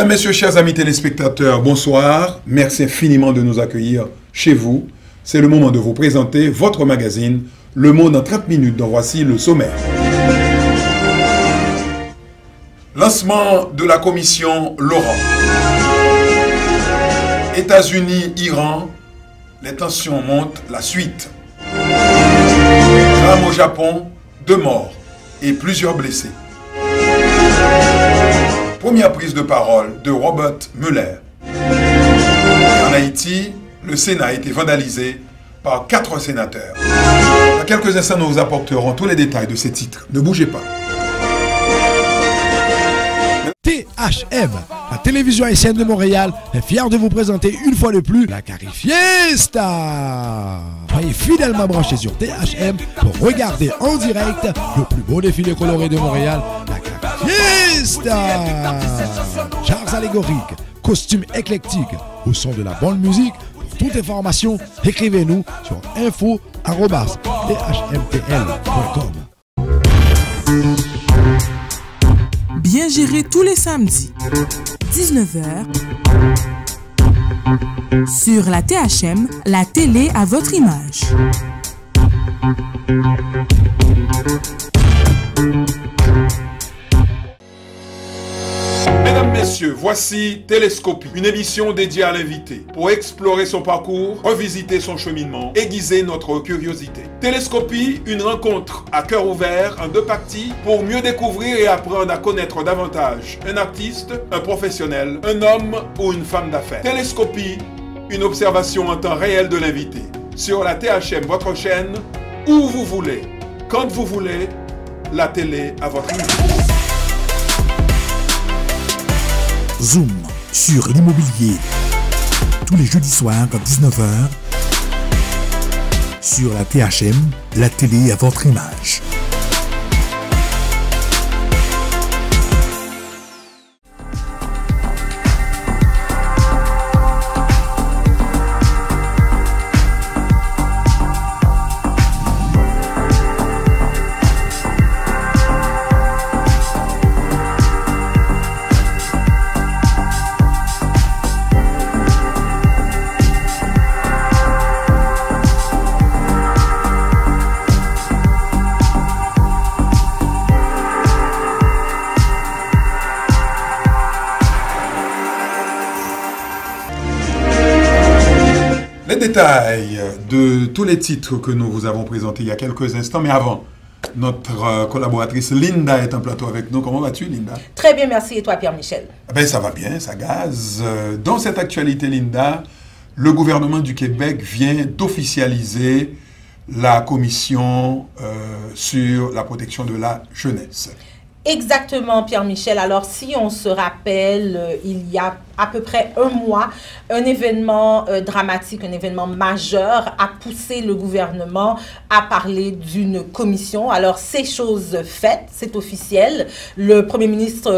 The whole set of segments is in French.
Mesdames, Messieurs, chers amis téléspectateurs, bonsoir. Merci infiniment de nous accueillir chez vous. C'est le moment de vous présenter votre magazine, Le Monde en 30 minutes, dont voici le sommaire. Lancement de la commission Laurent. États-Unis, Iran, les tensions montent, la suite. Drame au Japon, 2 morts et plusieurs blessés. Première prise de parole de Robert Mueller. Et en Haïti, le Sénat a été vandalisé par 4 sénateurs. Dans quelques instants, nous vous apporterons tous les détails de ces titres. Ne bougez pas. THM, la télévision haïtienne de Montréal, est fière de vous présenter une fois de plus la Carifiesta. Soyez fidèlement branchés sur THM pour regarder en direct le plus beau défilé coloré de Montréal, la Carifiesta. Chars allégoriques, costumes éclectiques, au son de la bonne musique. Pour toute information, écrivez-nous sur info@thmtl.com. Bien géré tous les samedis, 19h, sur la THM, la télé à votre image. Mesdames, Messieurs, voici Télescopie, une émission dédiée à l'invité pour explorer son parcours, revisiter son cheminement, aiguiser notre curiosité. Télescopie, une rencontre à cœur ouvert en 2 parties pour mieux découvrir et apprendre à connaître davantage un artiste, un professionnel, un homme ou une femme d'affaires. Télescopie, une observation en temps réel de l'invité. Sur la THM, votre chaîne, où vous voulez, quand vous voulez, la télé à votre image. Zoom sur l'immobilier. Tous les jeudis soirs à 19h. Sur la THM, la télé à votre image. Les détails de tous les titres que nous vous avons présentés il y a quelques instants, mais avant, notre collaboratrice Linda est en plateau avec nous. Comment vas-tu, Linda? Très bien, merci. Et toi, Pierre-Michel? Ben, ça va bien, ça gaze. Dans cette actualité, Linda, le gouvernement du Québec vient d'officialiser la commission sur la protection de la jeunesse. Exactement, Pierre-Michel. Alors, si on se rappelle, il y a à peu près 1 mois, un événement dramatique, un événement majeur a poussé le gouvernement à parler d'une commission. Alors, c'est chose faite, c'est officiel. Le Premier ministre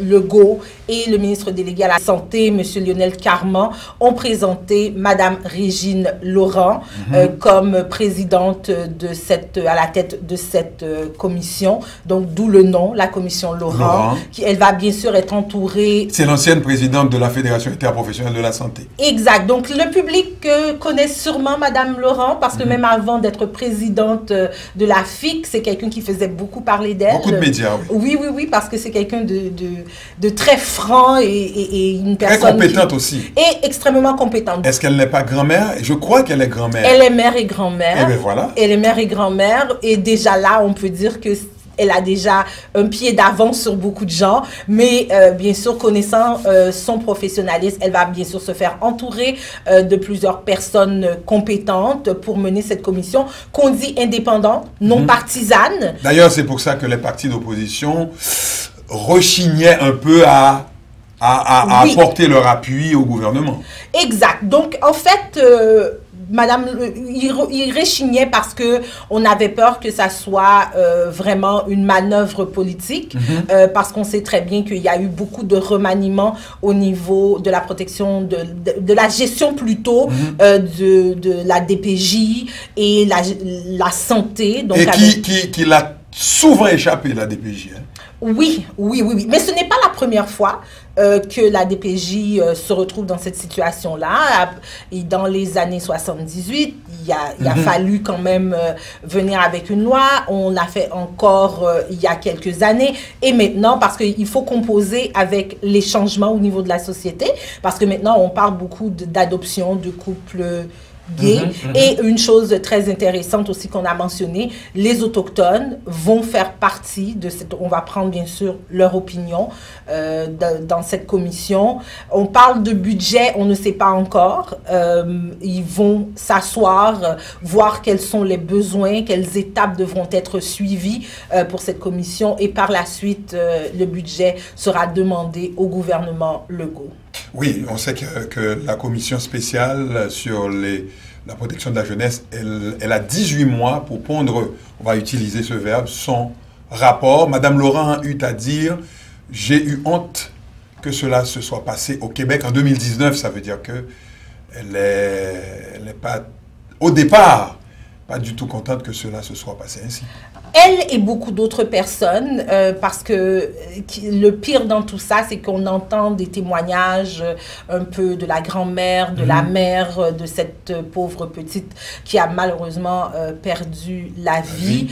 Legault et le ministre délégué à la Santé, M. Lionel Carman, ont présenté Mme Régine Laurent comme présidente de à la tête de cette commission. Donc, d'où le nom, la commission Laurent. Elle va bien sûr être entourée... C'est l'ancienne présidente de la Fédération interprofessionnelle de la santé. Exact. Donc, le public connaît sûrement Mme Laurent parce que même avant d'être présidente de la FIC, c'est quelqu'un qui faisait beaucoup parler d'elle. Beaucoup de médias, oui. Oui, parce que c'est quelqu'un de très franc et une personne... Très compétente aussi. Et extrêmement compétente. Est-ce qu'elle n'est pas grand-mère? Je crois qu'elle est grand-mère. Elle est mère et grand-mère. Eh bien, voilà. Elle est mère et grand-mère. Et déjà là, on peut dire que... Elle a déjà un pied d'avance sur beaucoup de gens, mais bien sûr, connaissant son professionnalisme, elle va bien sûr se faire entourer de plusieurs personnes compétentes pour mener cette commission, qu'on dit indépendante, non partisane. D'ailleurs, c'est pour ça que les partis d'opposition rechignaient un peu à apporter leur appui au gouvernement. Exact. Donc, en fait... Madame, il réchignait parce que on avait peur que ça soit vraiment une manœuvre politique, parce qu'on sait très bien qu'il y a eu beaucoup de remaniements au niveau de la protection, de la gestion plutôt de la DPJ et la santé. Donc et qui l'a souvent échappé, la DPJ. Hein? Oui. Mais ce n'est pas la première fois que la DPJ se retrouve dans cette situation-là. Et dans les années 78, il a fallu quand même venir avec une loi. On l'a fait encore il y a quelques années. Et maintenant, parce qu'il faut composer avec les changements au niveau de la société, parce que maintenant, on parle beaucoup d'adoption de couples gay. Et une chose très intéressante aussi qu'on a mentionné, les autochtones vont faire partie de cette... On va prendre bien sûr leur opinion dans cette commission. On parle de budget, on ne sait pas encore. Ils vont s'asseoir, voir quels sont les besoins, quelles étapes devront être suivies pour cette commission. Et par la suite, le budget sera demandé au gouvernement Legault. Oui, on sait que la commission spéciale sur la protection de la jeunesse, elle a 18 mois pour pondre, on va utiliser ce verbe, son rapport. Madame Laurent a eu à dire, j'ai eu honte que cela se soit passé au Québec en 2019. Ça veut dire qu'elle n'est pas, au départ, pas du tout contente que cela se soit passé ainsi. Elle et beaucoup d'autres personnes, parce que le pire dans tout ça, c'est qu'on entend des témoignages un peu de la grand-mère, de la mère de cette pauvre petite qui a malheureusement perdu la vie.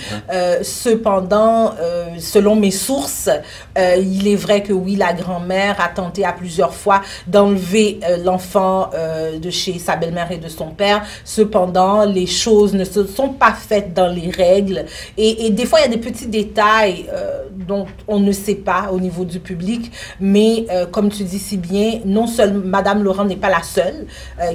Cependant, selon mes sources, il est vrai que oui, la grand-mère a tenté à plusieurs fois d'enlever l'enfant de chez sa belle-mère et de son père. Cependant, les choses ne se sont pas faites dans les règles et des fois, il y a des petits détails dont on ne sait pas au niveau du public, mais comme tu dis si bien, non seulement Madame Laurent n'est pas la seule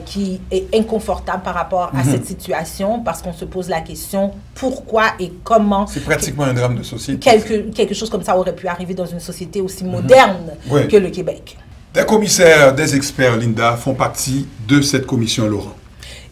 qui est inconfortable par rapport à cette situation, parce qu'on se pose la question pourquoi et comment... C'est pratiquement un drame de société. Quelque chose comme ça aurait pu arriver dans une société aussi moderne que le Québec. Des commissaires, des experts, Linda, font partie de cette commission Laurent.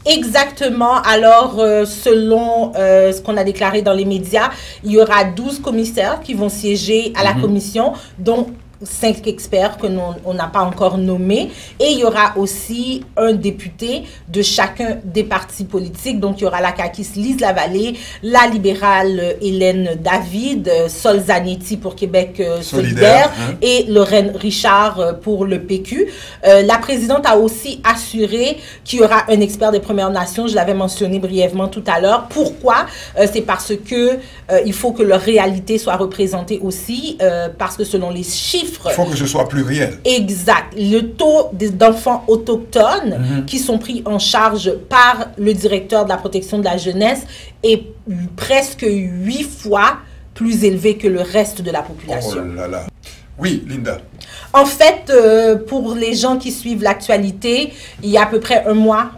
Exactement. Alors, selon ce qu'on a déclaré dans les médias, il y aura 12 commissaires qui vont siéger à la commission, dont 5 experts que on n'a pas encore nommés. Et il y aura aussi un député de chacun des partis politiques. Donc, il y aura la CAQIS Lise Lavallée, la libérale Hélène David, Sol Zanetti pour Québec solidaire et Lorraine Richard pour le PQ. La présidente a aussi assuré qu'il y aura un expert des Premières Nations. Je l'avais mentionné brièvement tout à l'heure. Pourquoi? C'est parce que il faut que leur réalité soit représentée aussi, parce que selon les chiffres, il faut que ce soit pluriel. Exact. Le taux d'enfants autochtones qui sont pris en charge par le directeur de la protection de la jeunesse est presque 8 fois plus élevé que le reste de la population. Oh là là. Oui, Linda. En fait, pour les gens qui suivent l'actualité, il y a à peu près un mois,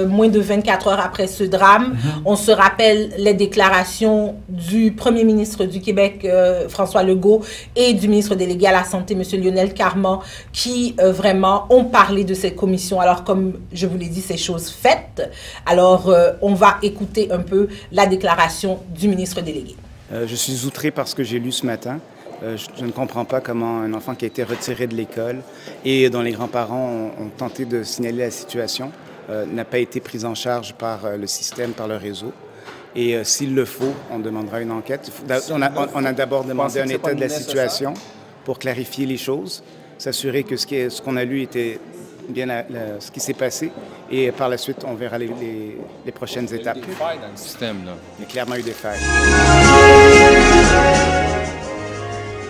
moins de 24 heures après ce drame, on se rappelle les déclarations du Premier ministre du Québec, François Legault, et du ministre délégué à la Santé, M. Lionel Carman, qui vraiment ont parlé de cette commission. Alors, comme je vous l'ai dit, c'est chose faite. Alors, on va écouter un peu la déclaration du ministre délégué. Je suis outré par ce que j'ai lu ce matin. Je ne comprends pas comment un enfant qui a été retiré de l'école et dont les grands-parents ont tenté de signaler la situation n'a pas été pris en charge par le système, par le réseau. Et s'il le faut, on demandera une enquête. On a d'abord demandé un état de la situation pour clarifier les choses, s'assurer que ce qu'on a lu était bien ce qui s'est passé. Et par la suite, on verra les prochaines étapes. Il y a des failles dans le système, là. Il y a clairement eu des failles.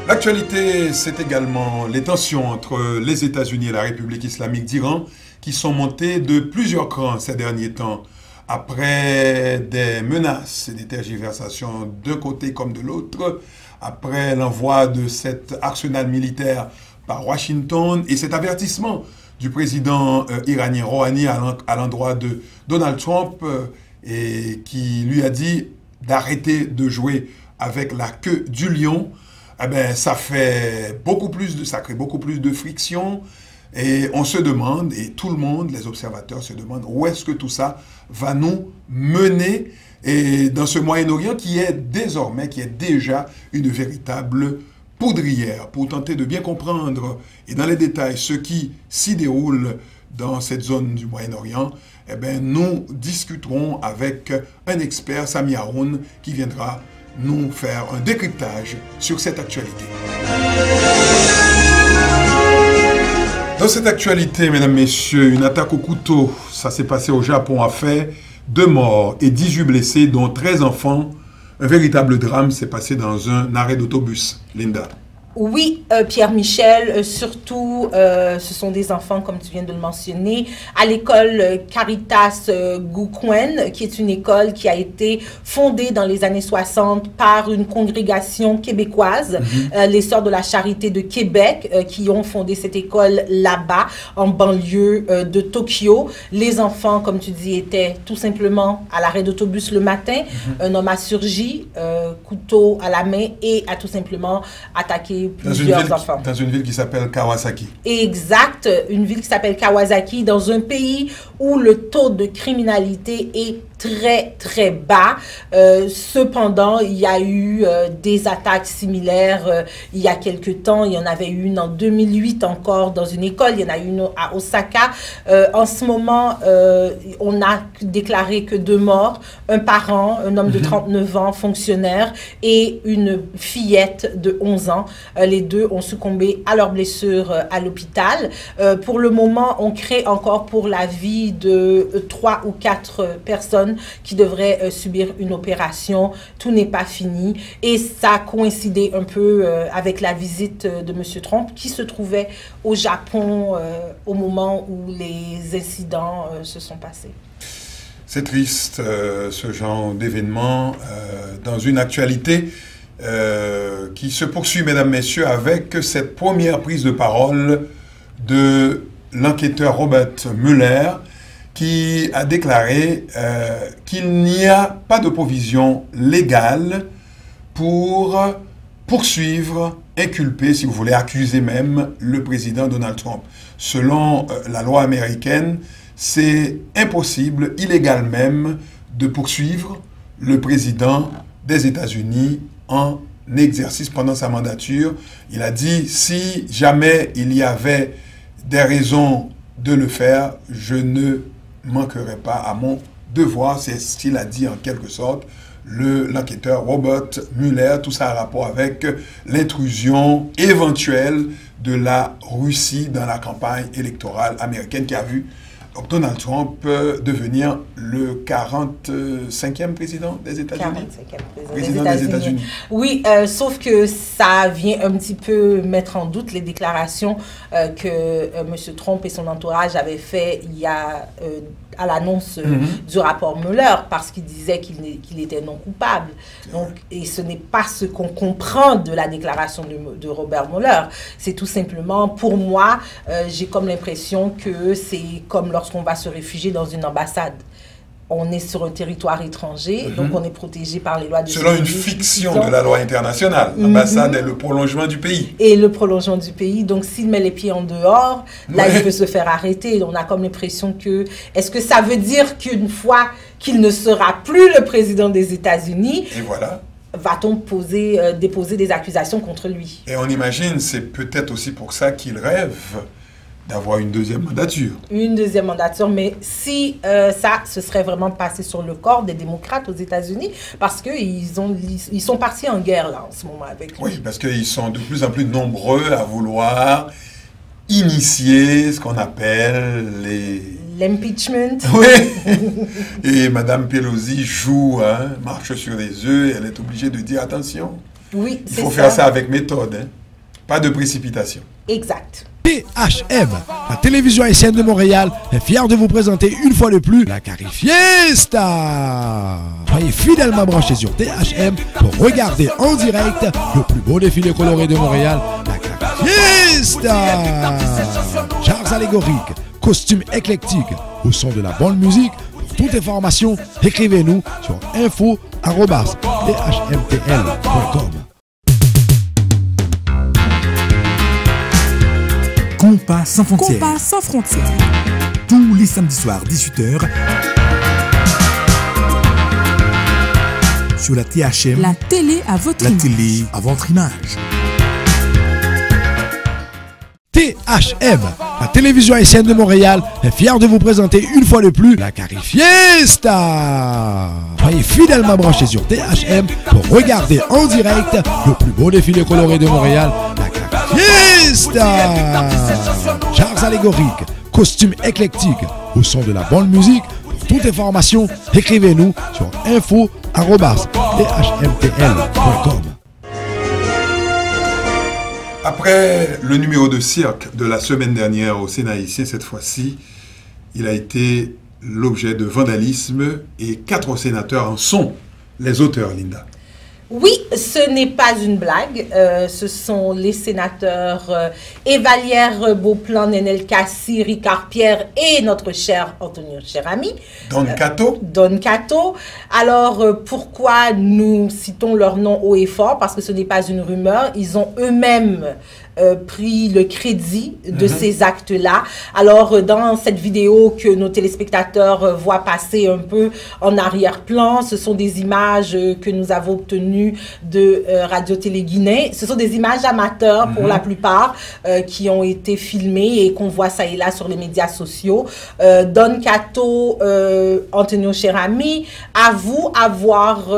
L'actualité, c'est également les tensions entre les États-Unis et la République islamique d'Iran qui sont montées de plusieurs crans ces derniers temps. Après des menaces et des tergiversations d'un côté comme de l'autre, après l'envoi de cet arsenal militaire par Washington et cet avertissement du président iranien Rouhani à l'endroit de Donald Trump et qui lui a dit d'arrêter de jouer avec la queue du lion, eh bien, ça crée beaucoup plus de friction et on se demande, et tout le monde, les observateurs se demandent où est-ce que tout ça va nous mener et dans ce Moyen-Orient qui est déjà une véritable poudrière pour tenter de bien comprendre et dans les détails ce qui s'y déroule dans cette zone du Moyen-Orient. Eh bien, nous discuterons avec un expert, Sami Haroun, qui viendra nous faire un décryptage sur cette actualité. Dans cette actualité, mesdames, messieurs, une attaque au couteau, ça s'est passé au Japon, a fait 2 morts et 18 blessés, dont 13 enfants. Un véritable drame s'est passé dans un arrêt d'autobus. Linda. Oui, Pierre-Michel, surtout, ce sont des enfants, comme tu viens de le mentionner, à l'école Caritas Gukuen, qui est une école qui a été fondée dans les années 60 par une congrégation québécoise, les Sœurs de la Charité de Québec, qui ont fondé cette école là-bas, en banlieue de Tokyo. Les enfants, comme tu dis, étaient tout simplement à l'arrêt d'autobus le matin. Un homme a surgi, couteau à la main, et a tout simplement attaqué plusieurs enfants. Dans une ville qui s'appelle Kawasaki. Exact, une ville qui s'appelle Kawasaki, dans un pays où le taux de criminalité est très, très bas. Cependant, il y a eu des attaques similaires il y a quelques temps. Il y en avait eu une en 2008 encore dans une école. Il y en a eu une à Osaka. En ce moment, on a déclaré que 2 morts, un parent, un homme de 39 ans, fonctionnaire, et une fillette de 11 ans. Les 2 ont succombé à leurs blessures à l'hôpital. Pour le moment, on crée encore pour la vie de 3 ou 4 personnes qui devraient subir une opération. Tout n'est pas fini. Et ça a coïncidé un peu avec la visite de M. Trump, qui se trouvait au Japon au moment où les incidents se sont passés. C'est triste, ce genre d'événement, dans une actualité qui se poursuit, mesdames, messieurs, avec cette première prise de parole de l'enquêteur Robert Mueller, qui a déclaré qu'il n'y a pas de provision légale pour poursuivre, inculper, si vous voulez, accuser même le président Donald Trump. Selon la loi américaine, c'est impossible, illégal même, de poursuivre le président des États-Unis en exercice pendant sa mandature. Il a dit, si jamais il y avait des raisons de le faire, je ne manquerai pas à mon devoir. C'est ce qu'il a dit en quelque sorte l'enquêteur Robert Mueller. Tout ça a rapport avec l'intrusion éventuelle de la Russie dans la campagne électorale américaine, qui a vu Donald Trump devenir le 45e président des États-Unis. 45e président des États-Unis. Oui, sauf que ça vient un petit peu mettre en doute les déclarations que M. Trump et son entourage avaient fait il y a à l'annonce du rapport Mueller, parce qu'il disait qu'il était non coupable. Donc, et ce n'est pas ce qu'on comprend de la déclaration de Robert Mueller. C'est tout simplement, pour moi, j'ai comme l'impression que c'est comme lorsqu'on va se réfugier dans une ambassade. On est sur un territoire étranger, donc on est protégé par les lois de Selon une fiction de la loi internationale, l'ambassade est le prolongement du pays. Et le prolongement du pays, donc s'il met les pieds en dehors, là il peut se faire arrêter. On a comme l'impression que, est-ce que ça veut dire qu'une fois qu'il ne sera plus le président des États-Unis, et voilà, va-t-on déposer des accusations contre lui? Et on imagine, c'est peut-être aussi pour ça qu'il rêve d'avoir une deuxième mandature. Une deuxième mandature, mais si ça, ce serait vraiment passé sur le corps des démocrates aux États-Unis, parce qu'ils sont partis en guerre là en ce moment avec lui. Oui, parce qu'ils sont de plus en plus nombreux à vouloir initier ce qu'on appelle l'impeachment. Oui. Et Mme Pelosi joue, marche sur les œufs, elle est obligée de dire attention. Oui, c'est ça. Il faut faire ça avec méthode, pas de précipitation. Exact. THM, la télévision haïtienne de Montréal, est fière de vous présenter une fois de plus la Carifiesta. Soyez fidèlement branchés sur THM pour regarder en direct le plus beau défilé coloré de Montréal, la Carifiesta. Chars allégoriques, costumes éclectiques, au son de la bonne musique. Pour toute information, écrivez-nous sur info@thmtl.com. Compas sans frontières. Compas sans frontières. Tous les samedis soirs, 18h. Sur la THM. La télé à votre image. La télé à votre image. THM. La télévision haïtienne de Montréal est fière de vous présenter une fois de plus la Carifiesta. Soyez fidèlement branchés sur THM pour regarder en direct le plus beau défilé coloré de Montréal, la Carifiesta. Chars allégoriques, costumes éclectiques, au son de la bonne musique. Pour toute information, écrivez-nous sur info@thmtl.com. Après le numéro de cirque de la semaine dernière au Sénat haïtien, cette fois-ci, il a été l'objet de vandalisme et 4 sénateurs en sont les auteurs, Linda. Oui, ce n'est pas une blague. Ce sont les sénateurs Evalière Beauplan, Nenel Kassi, Ricard Pierre et notre cher Antonio Cherami. Don Cato. Don Cato. Alors, pourquoi nous citons leur nom haut et fort? Parce que ce n'est pas une rumeur. Ils ont eux-mêmes pris le crédit de ces actes-là. Alors, dans cette vidéo que nos téléspectateurs voient passer un peu en arrière-plan, ce sont des images que nous avons obtenues de Radio-Télé Guinée. Ce sont des images amateurs pour la plupart qui ont été filmées et qu'on voit ça et là sur les médias sociaux. Don Cato, Antonio Cherami avouent avoir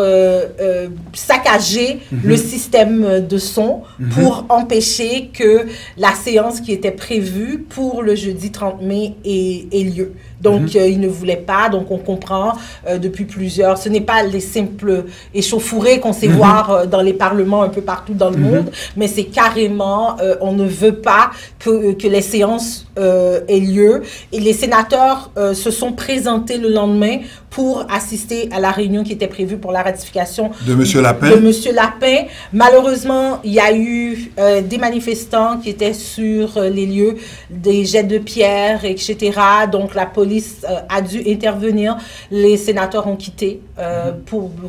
saccagé le système de son pour empêcher que la séance qui était prévue pour le jeudi 30 mai ait lieu. Donc, ils ne voulaient pas. Donc, on comprend depuis plusieurs... Ce n'est pas les simples échauffourées qu'on sait voir dans les parlements un peu partout dans le monde, mais c'est carrément... on ne veut pas que les séances aient lieu. Et les sénateurs se sont présentés le lendemain pour assister à la réunion qui était prévue pour la ratification de M. Lapin. De M. Lapin. Malheureusement, il y a eu des manifestants qui étaient sur les lieux, des jets de pierre, etc. Donc, la police a dû intervenir. Les sénateurs ont quitté,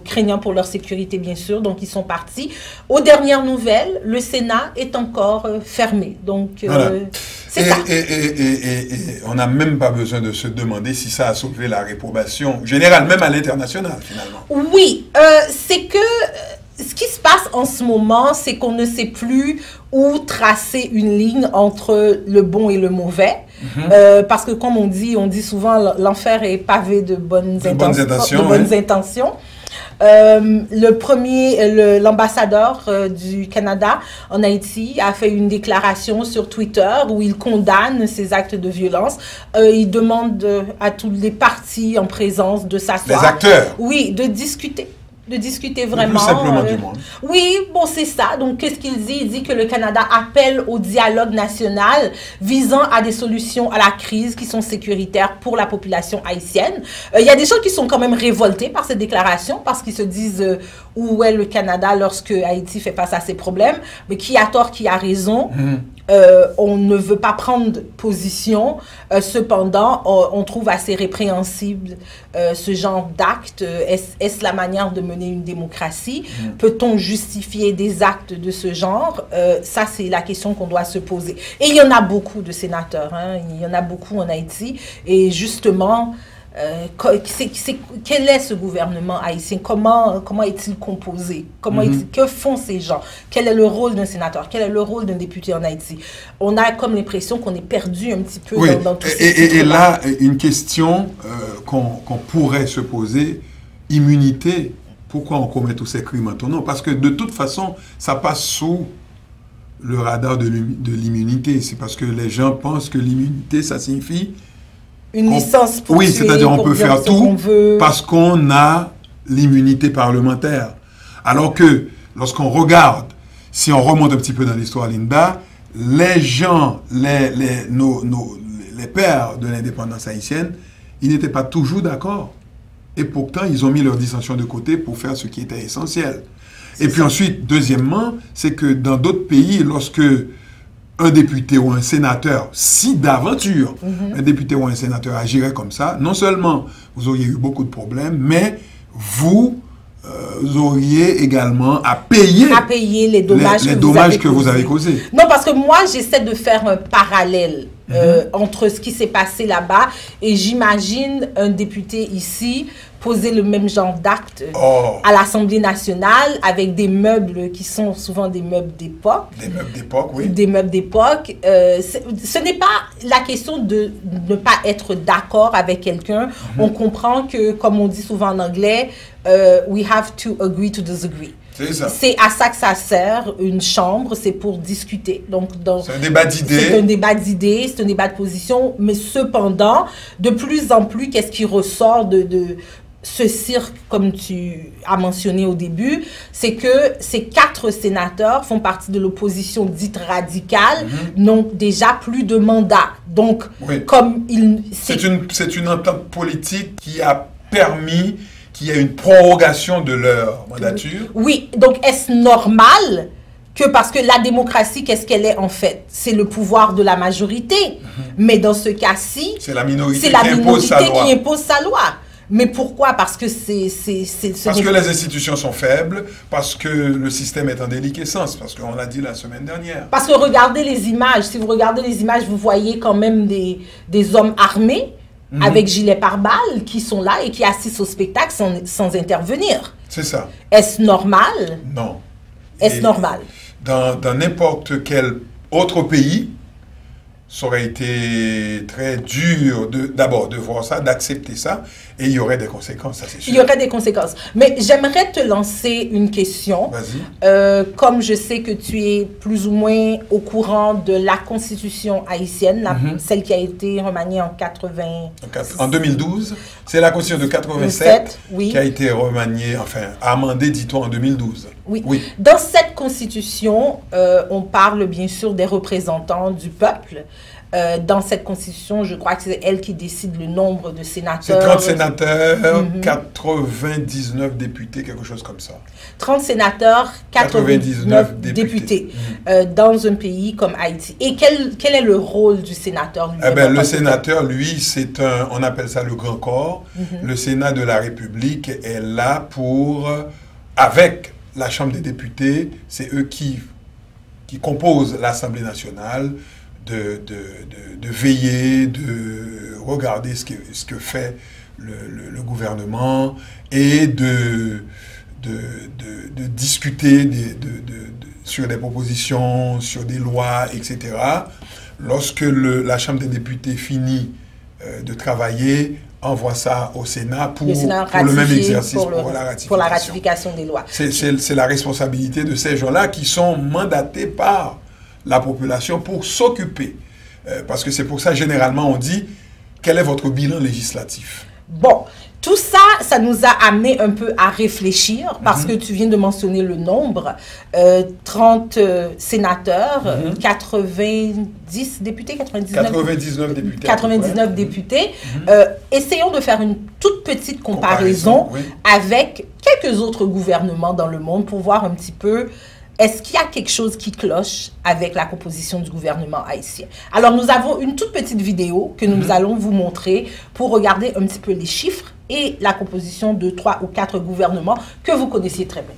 craignant pour leur sécurité, bien sûr. Donc, ils sont partis. Aux dernières nouvelles, le Sénat est encore fermé. Donc, voilà. C'est ça. Et on n'a même pas besoin de se demander si ça a sauvé la réprobation générale, même à l'international, finalement. Oui, c'est que ce qui se passe en ce moment, c'est qu'on ne sait plus où tracer une ligne entre le bon et le mauvais. Parce que comme on dit souvent, l'enfer est pavé de bonnes intentions. L'ambassadeur du Canada en Haïti a fait une déclaration sur Twitter où il condamne ces actes de violence. Il demande à tous les partis en présence de s'asseoir. Les acteurs. Oui, de discuter vraiment. Plus simplement du monde. Oui, bon, c'est ça. Donc, qu'est-ce qu'il dit? Il dit que le Canada appelle au dialogue national visant à des solutions à la crise qui sont sécuritaires pour la population haïtienne. Il y a des gens qui sont quand même révoltés par cette déclaration parce qu'ils se disent où est le Canada lorsque Haïti fait face à ces problèmes. Mais qui a tort, qui a raison? On ne veut pas prendre position. Cependant, on trouve assez répréhensible ce genre d'actes. Est-ce la manière de mener une démocratie? Peut-on justifier des actes de ce genre? Ça, c'est la question qu'on doit se poser. Et il y en a beaucoup de sénateurs. Il y en a beaucoup en Haïti. Et justement... quel est ce gouvernement haïtien? Comment est-il composé? Que font ces gens? Quel est le rôle d'un sénateur? Quel est le rôle d'un député en Haïti? On a comme l'impression qu'on est perdu un petit peu dans tout ça. Et là, une question qu'on pourrait se poser, immunité, pourquoi on commet tous ces crimes en ton nom? Parce que de toute façon, ça passe sous le radar de l'immunité. C'est parce que les gens pensent que l'immunité, ça signifie... Une licence pour tuer, c'est-à-dire on peut faire tout parce qu'on a l'immunité parlementaire. Alors que lorsqu'on regarde, si on remonte un petit peu dans l'histoire, Linda, les gens, les pères de l'indépendance haïtienne, ils n'étaient pas toujours d'accord. Et pourtant, ils ont mis leur dissension de côté pour faire ce qui était essentiel. Et puis ensuite, deuxièmement, c'est que dans d'autres pays, lorsque un député ou un sénateur, si d'aventure, un député ou un sénateur agirait comme ça, non seulement vous auriez eu beaucoup de problèmes, mais vous auriez également à payer les dommages que vous avez causés. Non, parce que moi, j'essaie de faire un parallèle entre ce qui s'est passé là-bas et j'imagine un député ici poser le même genre d'acte Oh. à l'Assemblée nationale avec des meubles qui sont souvent des meubles d'époque. Des meubles d'époque, oui. Des meubles d'époque. Ce n'est pas la question de ne pas être d'accord avec quelqu'un. On comprend que, comme on dit souvent en anglais, we have to agree to disagree. C'est ça. C'est à ça que ça sert, une chambre, c'est pour discuter. Donc, c'est un débat d'idées. C'est un débat d'idées, c'est un débat de position, mais cependant, de plus en plus, qu'est-ce qui ressort de ce cirque, comme tu as mentionné au début, c'est que ces 4 sénateurs font partie de l'opposition dite radicale, n'ont déjà plus de mandat. Donc, oui. comme ils... C'est une entente politique qui a permis qu'il y ait une prorogation de leur mandature. Oui, donc est-ce normal que, parce que la démocratie, qu'est-ce qu'elle est en fait? C'est le pouvoir de la majorité. Mais dans ce cas-ci, c'est la minorité, qui impose sa loi. Mais pourquoi? Parce que parce que les institutions sont faibles, parce que le système est en déliquescence, parce qu'on l'a dit la semaine dernière. Parce que regardez les images. Si vous regardez les images, vous voyez quand même des hommes armés avec gilet pare-balles qui sont là et qui assistent au spectacle sans intervenir. C'est ça. Est-ce normal? Non. Est-ce normal? Dans n'importe quel autre pays, ça aurait été très dur d'abord de voir ça, d'accepter ça, et il y aurait des conséquences, ça c'est sûr. Il y aurait des conséquences. Mais j'aimerais te lancer une question. Vas-y. Comme je sais que tu es plus ou moins au courant de la Constitution haïtienne, celle qui a été remaniée en 2012, c'est la Constitution de 87 oui. qui a été remaniée, enfin amendée, dit-on, en 2012. Oui. Dans cette Constitution, on parle bien sûr des représentants du peuple. Dans cette Constitution, je crois que c'est elle qui décide le nombre de sénateurs. C'est 30 sénateurs, 99 députés, quelque chose comme ça. 30 sénateurs, 99 députés dans un pays comme Haïti. Et quel est le rôle du sénateur? Le sénateur, lui, c'est on appelle ça le grand corps. Le Sénat de la République est là pour, avec la Chambre des députés, c'est eux qui composent l'Assemblée nationale, de veiller, de regarder ce que fait le gouvernement et de discuter sur des propositions, sur des lois, etc. Lorsque la Chambre des députés finit de travailler, envoie ça au Sénat pour le même exercice, pour la ratification des lois. C'est la responsabilité de ces gens-là qui sont mandatés par la population pour s'occuper. Parce que c'est pour ça, généralement, on dit, quel est votre bilan législatif? Bon, tout ça, ça nous a amené un peu à réfléchir, parce que tu viens de mentionner le nombre, 30 sénateurs, 90 députés, 99 députés. 99 députés. Essayons de faire une toute petite comparaison avec quelques autres gouvernements dans le monde pour voir un petit peu. Est-ce qu'il y a quelque chose qui cloche avec la composition du gouvernement haïtien? Alors, nous avons une toute petite vidéo que nous allons vous montrer pour regarder un petit peu les chiffres et la composition de 3 ou 4 gouvernements que vous connaissiez très bien.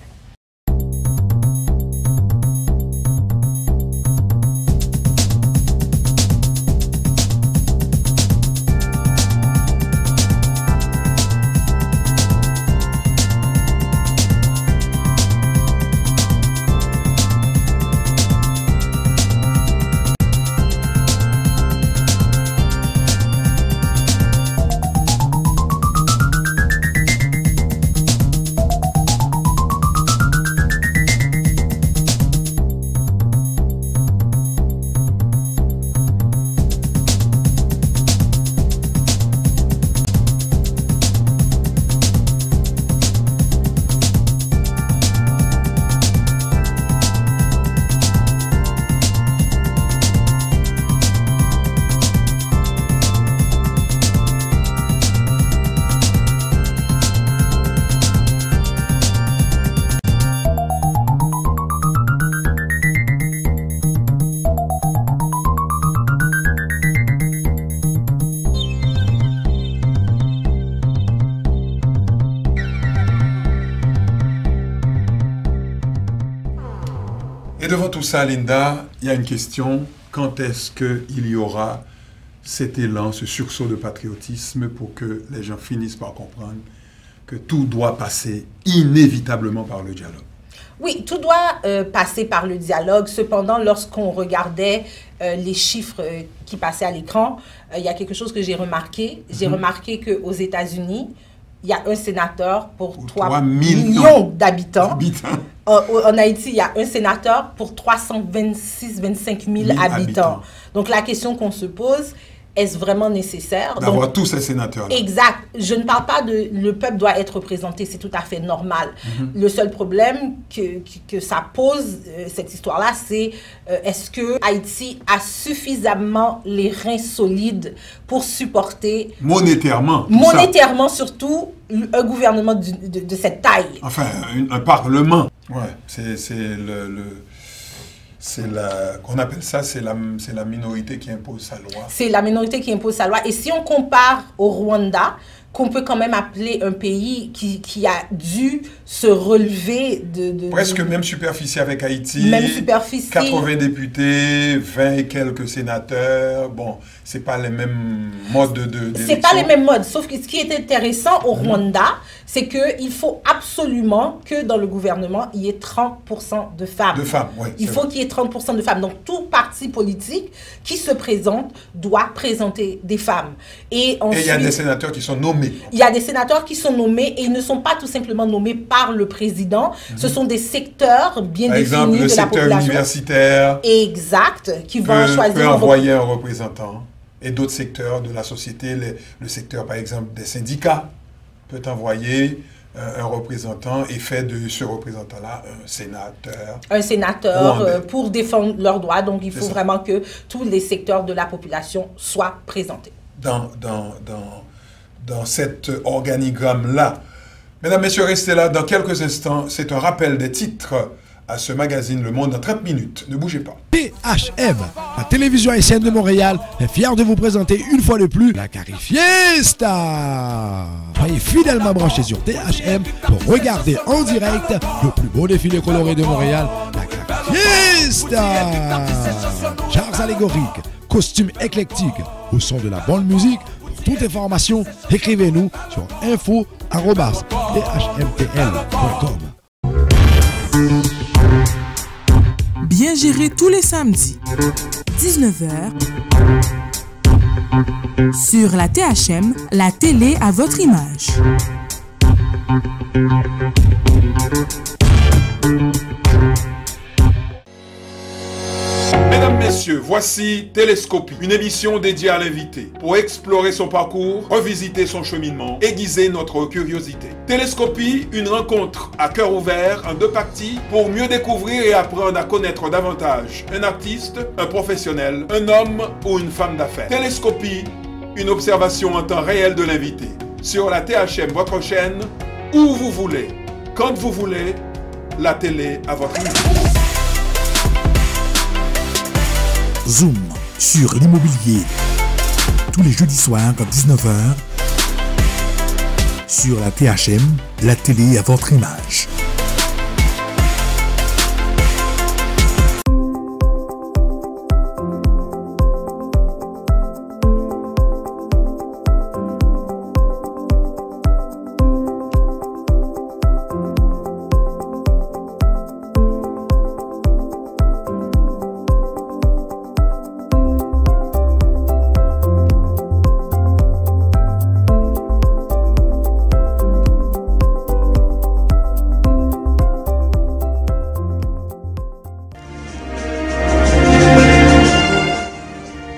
Et devant tout ça, Linda, il y a une question. Quand est-ce qu'il y aura cet élan, ce sursaut de patriotisme pour que les gens finissent par comprendre que tout doit passer inévitablement par le dialogue. Oui, tout doit passer par le dialogue. Cependant, lorsqu'on regardait les chiffres qui passaient à l'écran, il y a quelque chose que j'ai remarqué. J'ai remarqué qu'aux États-Unis, il y a un sénateur pour 3 millions d'habitants. En Haïti, il y a un sénateur pour 325 000 habitants. Donc, la question qu'on se pose, est-ce vraiment nécessaire d'avoir tous ces sénateurs-là? Exact. Je ne parle pas de le peuple doit être représenté, c'est tout à fait normal. Le seul problème que ça pose, cette histoire-là, c'est est-ce que Haïti a suffisamment les reins solides pour supporter... Monétairement. Monétairement surtout, un gouvernement de cette taille. Enfin, un parlement. Ouais, qu'on appelle ça, c'est la minorité qui impose sa loi. C'est la minorité qui impose sa loi. Et si on compare au Rwanda, qu'on peut quand même appeler un pays qui a dû se relever de presque même superficie avec Haïti. Même superficie. 80 députés, 20 et quelques sénateurs. Bon, c'est pas les mêmes modes d'élection. C'est pas les mêmes modes. Sauf que ce qui est intéressant au Rwanda, c'est qu'il faut absolument que dans le gouvernement, il y ait 30% de femmes. De femmes, oui. Il faut qu'il y ait 30% de femmes. Donc, tout parti politique qui se présente doit présenter des femmes. Et il y a des sénateurs qui sont nommés. Il y a des sénateurs qui sont nommés et ils ne sont pas tout simplement nommés par le président. Ce sont des secteurs bien définis de la population. Par exemple, le secteur universitaire. Exact, qui vont choisir... peut envoyer un représentant. Et d'autres secteurs de la société, le secteur par exemple des syndicats, peut envoyer un représentant et fait de ce représentant-là un sénateur. Un sénateur pour défendre leurs droits. Donc il faut vraiment que tous les secteurs de la population soient présentés. Dans cet organigramme-là. Mesdames, Messieurs, restez là. Dans quelques instants, c'est un rappel des titres à ce magazine Le Monde en 30 minutes. Ne bougez pas. THM, la télévision haïtienne de Montréal, est fière de vous présenter une fois de plus la Carifiesta. Soyez fidèlement branchés sur THM pour regarder en direct le plus beau défilé coloré de Montréal, la Carifiesta. Chars allégoriques, costumes éclectiques, au son de la bonne musique. Pour toute information, écrivez-nous sur info@thmtl.com. Bien géré tous les samedis, 19h, sur la THM, la télé à votre image. Mesdames, Messieurs, voici Télescopie, une émission dédiée à l'invité pour explorer son parcours, revisiter son cheminement, aiguiser notre curiosité. Télescopie, une rencontre à cœur ouvert en 2 parties pour mieux découvrir et apprendre à connaître davantage un artiste, un professionnel, un homme ou une femme d'affaires. Télescopie, une observation en temps réel de l'invité sur la THM, votre chaîne, où vous voulez, quand vous voulez, la télé à votre image. Zoom sur l'immobilier. Tous les jeudis soirs à 19h. Sur la THM, la télé à votre image.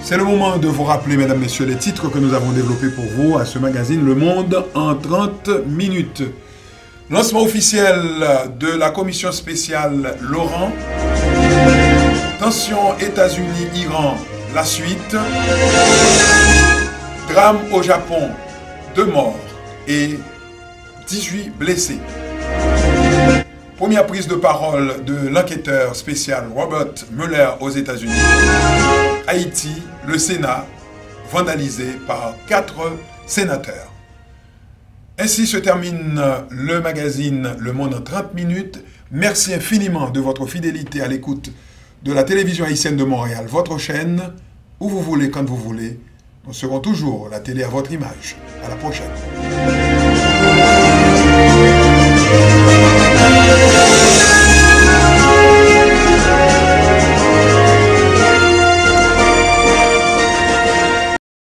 C'est le moment de vous rappeler, mesdames, messieurs, les titres que nous avons développés pour vous à ce magazine Le Monde en 30 minutes. Lancement officiel de la commission spéciale Laurent. Tension États-Unis-Iran, la suite. Drame au Japon, 2 morts et 18 blessés. Première prise de parole de l'enquêteur spécial Robert Mueller aux États-Unis. Haïti, le Sénat, vandalisé par 4 sénateurs. Ainsi se termine le magazine Le Monde en 30 minutes. Merci infiniment de votre fidélité à l'écoute de la télévision haïtienne de Montréal, votre chaîne, où vous voulez, quand vous voulez. Nous serons toujours la télé à votre image. À la prochaine. Bye.